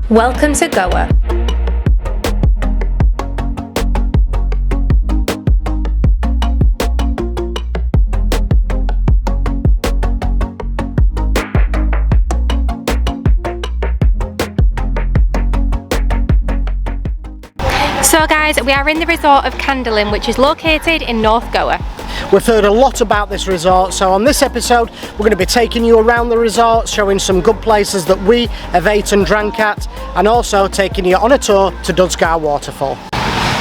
Welcome to Goa. So guys, we are in the resort of Candolim, which is located in North Goa. We've heard a lot about this resort, so on this episode we're going to be taking you around the resort, showing some good places that we have ate and drank at, and also taking you on a tour to Dudhsagar Waterfall.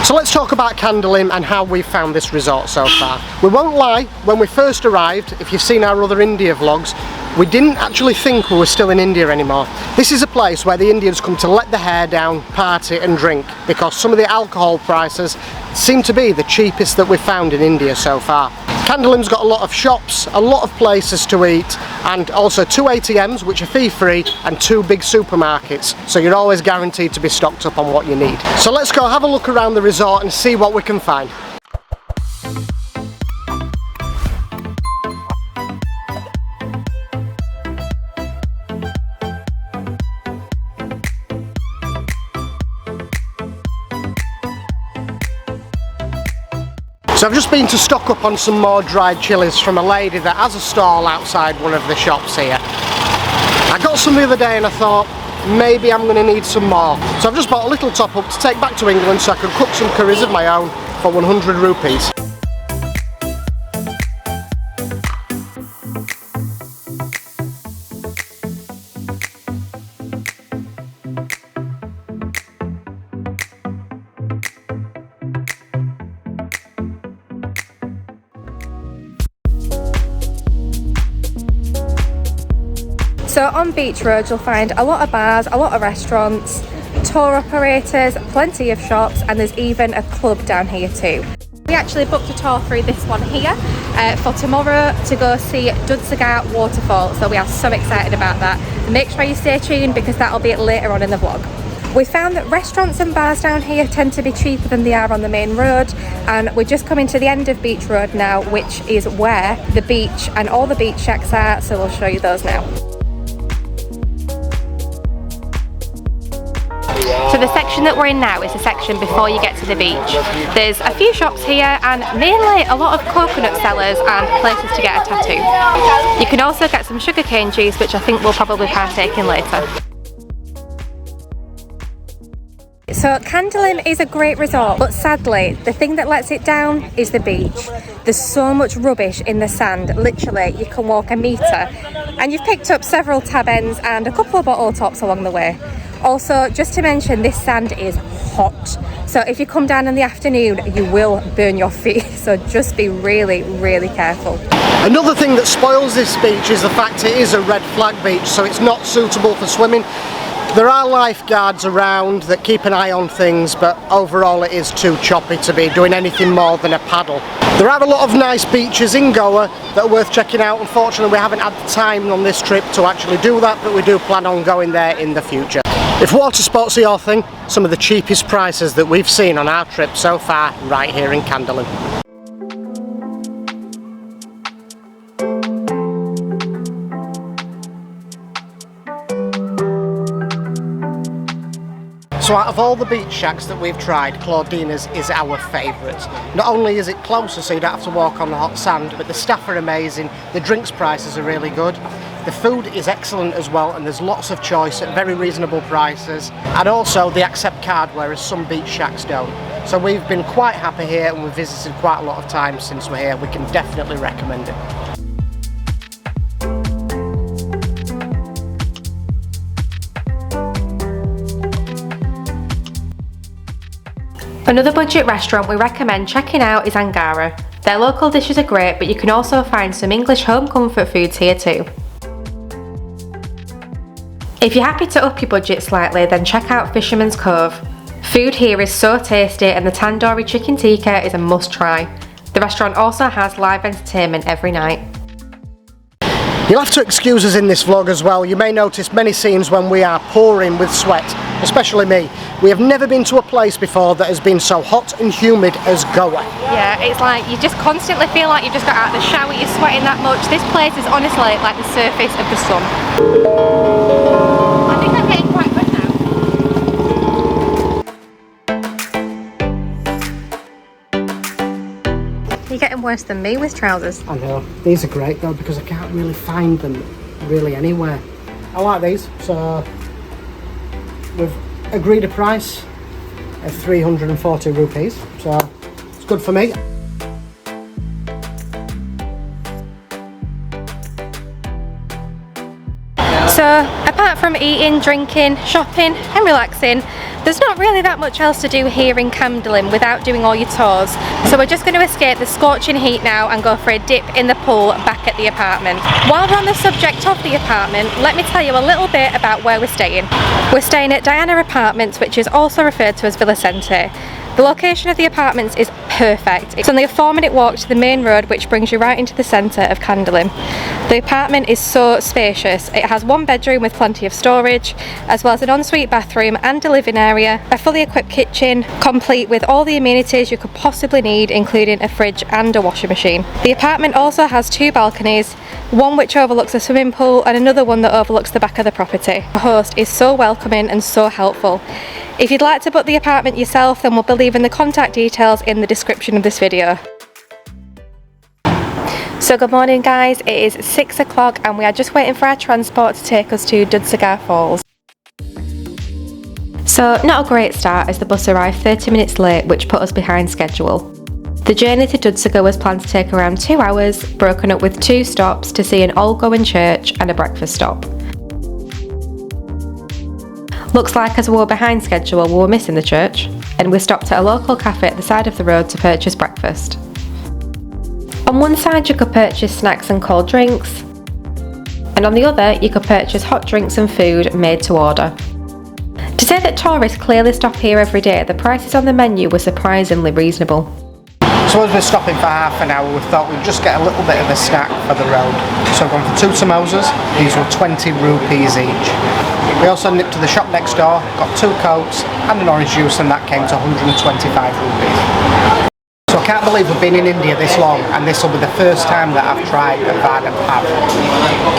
So let's talk about Candolim and how we've found this resort so far. We won't lie, when we first arrived, if you've seen our other India vlogs, we didn't actually think we were still in India anymore. This is a place where the Indians come to let the hair down, party and drink, because some of the alcohol prices seem to be the cheapest that we've found in India so far. Candolim's got a lot of shops, a lot of places to eat, and also 2 ATMs which are fee free and 2 big supermarkets, so you're always guaranteed to be stocked up on what you need. So let's go have a look around the resort and see what we can find. So I've just been to stock up on some more dried chilies from a lady that has a stall outside one of the shops here. I got some the other day and I thought maybe I'm going to need some more. So I've just bought a little top up to take back to England so I can cook some curries of my own for 100 rupees. So on Beach Road you'll find a lot of bars, a lot of restaurants, tour operators, plenty of shops, and there's even a club down here too. We actually booked a tour through this one here for tomorrow to go see Dudhsagar Waterfall, so we are so excited about that. Make sure you stay tuned because that'll be later on in the vlog. We found that restaurants and bars down here tend to be cheaper than they are on the main road, and we're just coming to the end of Beach Road now, which is where the beach and all the beach shacks are, so we'll show you those now. So the section that we're in now is the section before you get to the beach. There's a few shops here and mainly a lot of coconut sellers and places to get a tattoo. You can also get some sugarcane juice, which I think we'll probably partake in later. So Candolim is a great resort, but sadly the thing that lets it down is the beach. There's so much rubbish in the sand, literally you can walk a metre, and you've picked up several tab ends and a couple of bottle tops along the way. Also, just to mention, this sand is hot, so if you come down in the afternoon you will burn your feet, so just be really careful. Another thing that spoils this beach is the fact it is a red flag beach, so it's not suitable for swimming. There are lifeguards around that keep an eye on things, but overall it is too choppy to be doing anything more than a paddle. There are a lot of nice beaches in Goa that are worth checking out. Unfortunately we haven't had the time on this trip to actually do that, but we do plan on going there in the future. If water sports are your thing, some of the cheapest prices that we've seen on our trip so far right here in Candolim. So out of all the beach shacks that we've tried, Claudina's is our favourite. Not only is it closer so you don't have to walk on the hot sand, but the staff are amazing, the drinks prices are really good, the food is excellent as well, and there's lots of choice at very reasonable prices, and also they accept card whereas some beach shacks don't. So we've been quite happy here and we've visited quite a lot of times since we're here. We can definitely recommend it. Another budget restaurant we recommend checking out is Aangara. Their local dishes are great, but you can also find some English home comfort foods here too. If you're happy to up your budget slightly, then check out Fishermans Cove. Food here is so tasty and the tandoori chicken tikka is a must try. The restaurant also has live entertainment every night. You'll have to excuse us in this vlog as well. You may notice many scenes when we are pouring with sweat, especially me. We have never been to a place before that has been so hot and humid as Goa. Yeah, it's like you just constantly feel like you've just got out of the shower, you're sweating that much. This place is honestly like the surface of the sun. I think I'm getting quite good now. worse than me with trousers. I know. These are great though because I can't really find them really anywhere. I like these, so we've agreed a price of 340 rupees, so it's good for me. So apart from eating, drinking, shopping and relaxing, there's not really that much else to do here in Candolim without doing all your tours. So we're just going to escape the scorching heat now and go for a dip in the pool back at the apartment. While we're on the subject of the apartment, let me tell you a little bit about where we're staying. We're staying at Diana Apartments, which is also referred to as Villa Centre. The location of the apartments is perfect. It's only a 4-minute walk to the main road, which brings you right into the centre of Candolim. The apartment is so spacious. It has 1 bedroom with plenty of storage, as well as an ensuite bathroom and a living area, a fully equipped kitchen, complete with all the amenities you could possibly need, including a fridge and a washing machine. The apartment also has 2 balconies, one which overlooks a swimming pool and another one that overlooks the back of the property. The host is so welcoming and so helpful. If you'd like to book the apartment yourself, then we'll be leaving the contact details in the description of this video. So good morning guys, it is 6 o'clock and we are just waiting for our transport to take us to Dudhsagar Falls. So not a great start as the bus arrived 30 minutes late, which put us behind schedule. The journey to Dudhsagar was planned to take around 2 hours, broken up with 2 stops to see an all-going church and a breakfast stop. Looks like as we were behind schedule we were missing the church, and we stopped at a local cafe at the side of the road to purchase breakfast. On one side you could purchase snacks and cold drinks, and on the other you could purchase hot drinks and food made to order. To say that tourists clearly stop here every day, the prices on the menu were surprisingly reasonable. So as we're stopping for half an hour, we thought we'd just get a little bit of a snack for the road. So we've gone for 2 samosas, these were 20 rupees each. We also nipped to the shop next door, got 2 cokes and an orange juice, and that came to 125 rupees. So I can't believe we've been in India this long, and this will be the first time that I've tried a vada pav.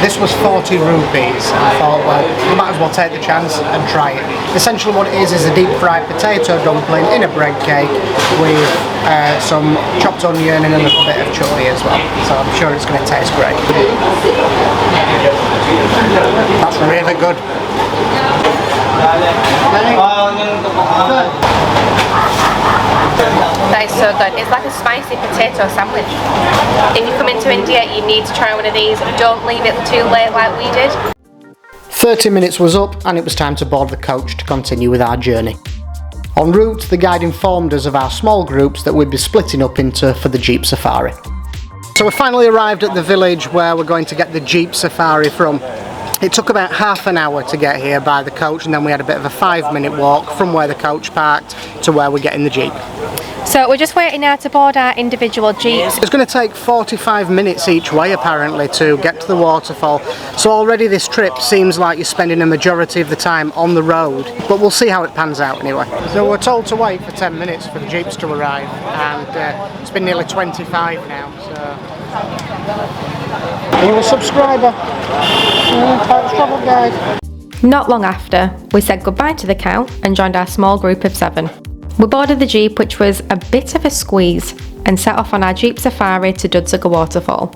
This was 40 rupees, and I thought, well, we might as well take the chance and try it. Essentially what it is a deep fried potato dumpling in a bread cake with some chopped onion and a little bit of chutney as well. So I'm sure it's going to taste great. That's really good. That is so good. It's like a spicy potato sandwich. If you come into India, you need to try one of these. Don't leave it too late like we did. 30 minutes was up and it was time to board the coach to continue with our journey. En route, the guide informed us of our small groups that we'd be splitting up into for the Jeep Safari. So we finally arrived at the village where we're going to get the Jeep Safari from. It took about half an hour to get here by the coach, and then we had a bit of a 5-minute walk from where the coach parked to where we get in the Jeep. So we're just waiting now to board our individual Jeeps. It's going to take 45 minutes each way apparently to get to the waterfall, so already this trip seems like you're spending a majority of the time on the road, but we'll see how it pans out anyway. So we're told to wait for 10 minutes for the Jeeps to arrive, and it's been nearly 25 now, so... Are you a subscriber? Travel guide. Not long after, we said goodbye to the cow and joined our small group of 7. We boarded the Jeep, which was a bit of a squeeze, and set off on our Jeep Safari to Dudhsagar Waterfall.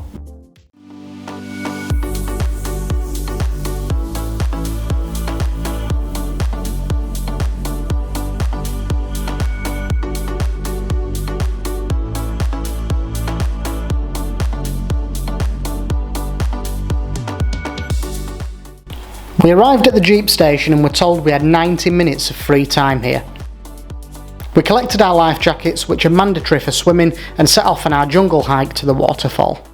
We arrived at the Jeep station and were told we had 90 minutes of free time here. We collected our life jackets, which are mandatory for swimming, and set off on our jungle hike to the waterfall.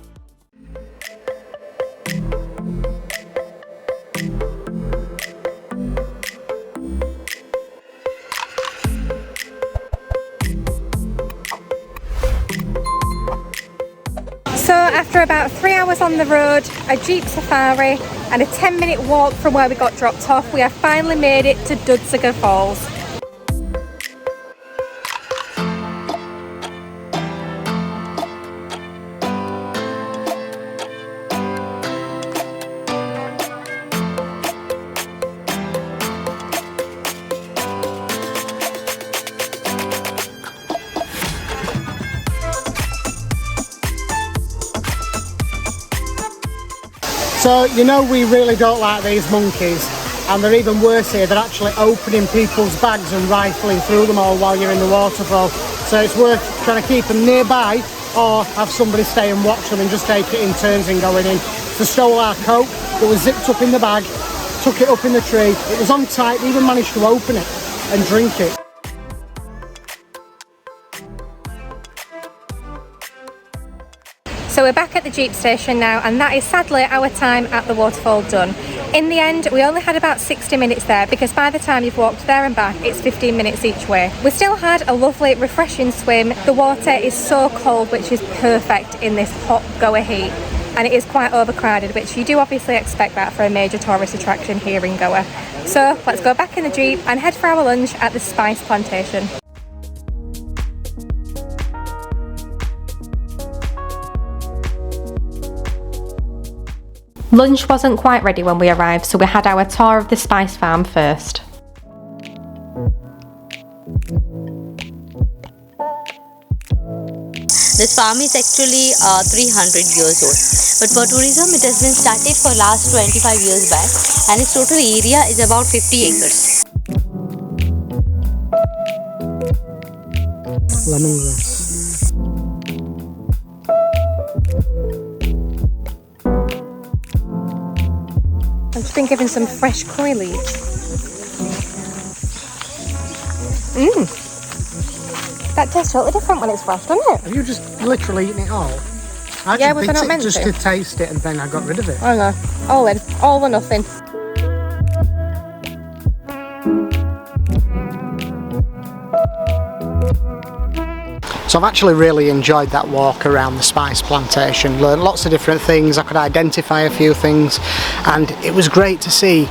So after about 3 hours on the road, a Jeep Safari and a 10-minute walk from where we got dropped off, we have finally made it to Dudhsagar Falls. So, you know, we really don't like these monkeys, and they're even worse here. They're actually opening people's bags and rifling through them all while you're in the waterfall. So it's worth trying to keep them nearby, or have somebody stay and watch them and just take it in turns and going in. So stole our Coke, it was zipped up in the bag, took it up in the tree. It was on tight, they even managed to open it and drink it. So we're back at the Jeep station now, and that is sadly our time at the waterfall done. In the end, we only had about 60 minutes there, because by the time you've walked there and back, it's 15 minutes each way. We still had a lovely, refreshing swim. The water is so cold, which is perfect in this hot Goa heat. And it is quite overcrowded, which you do obviously expect that for a major tourist attraction here in Goa. So let's go back in the Jeep and head for our lunch at the spice plantation. Lunch wasn't quite ready when we arrived, so we had our tour of the spice farm first. This farm is actually 300 years old, but for tourism it has been started for last 25 years back, and its total area is about 50 acres. Lemongrass. I've just been given some fresh curry leaves. That tastes totally different when it's fresh, doesn't it? Have you just literally eaten it all? Yeah, was I not meant just to? to taste it, and then I got rid of it. I know. All in. All or nothing. So I've actually really enjoyed that walk around the spice plantation, learned lots of different things, I could identify a few things, and it was great to see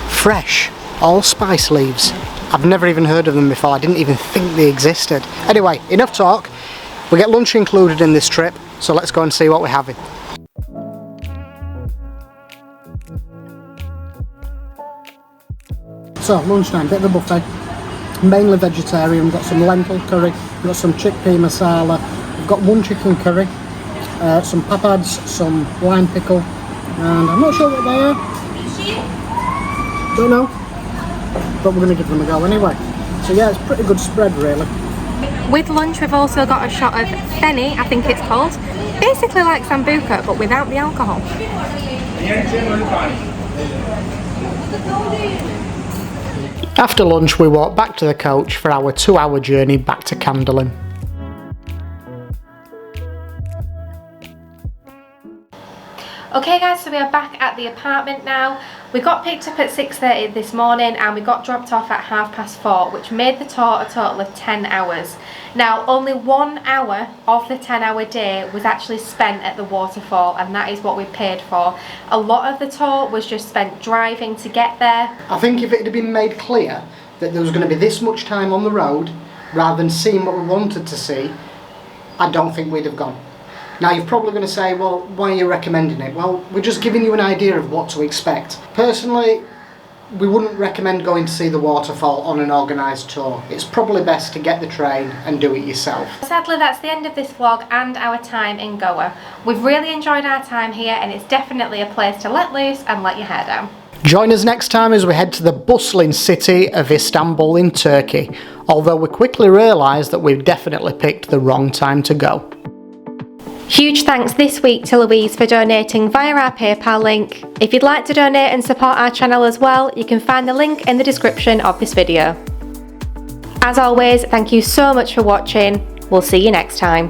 fresh allspice leaves. I've never even heard of them before, I didn't even think they existed. Anyway, enough talk, we get lunch included in this trip, so let's go and see what we're having. So, lunchtime, bit of a buffet. Mainly vegetarian. We've got some lentil curry, we've got some chickpea masala, we've got one chicken curry, some papads, some lime pickle, and I'm not sure what they are. Don't know, but we're going to give them a go anyway. So yeah, it's a pretty good spread really. With lunch we've also got a shot of fenny, I think it's called. Basically like sambuca, but without the alcohol. After lunch we walked back to the coach for our 2-hour journey back to Candolim. Okay guys, so we are back at the apartment now. We got picked up at 6:30 this morning and we got dropped off at 4:30, which made the tour a total of 10 hours. Now only 1 hour of the 10-hour day was actually spent at the waterfall, and that is what we paid for. A lot of the tour was just spent driving to get there. I think if it had been made clear that there was going to be this much time on the road rather than seeing what we wanted to see, I don't think we'd have gone. Now you're probably going to say, well, why are you recommending it? Well, we're just giving you an idea of what to expect. Personally, we wouldn't recommend going to see the waterfall on an organised tour. It's probably best to get the train and do it yourself. Sadly, that's the end of this vlog and our time in Goa. We've really enjoyed our time here, and it's definitely a place to let loose and let your hair down. Join us next time as we head to the bustling city of Istanbul in Turkey, although we quickly realised that we've definitely picked the wrong time to go. Huge thanks this week to Louise for donating via our PayPal link. If you'd like to donate and support our channel as well, you can find the link in the description of this video. As always, thank you so much for watching. We'll see you next time.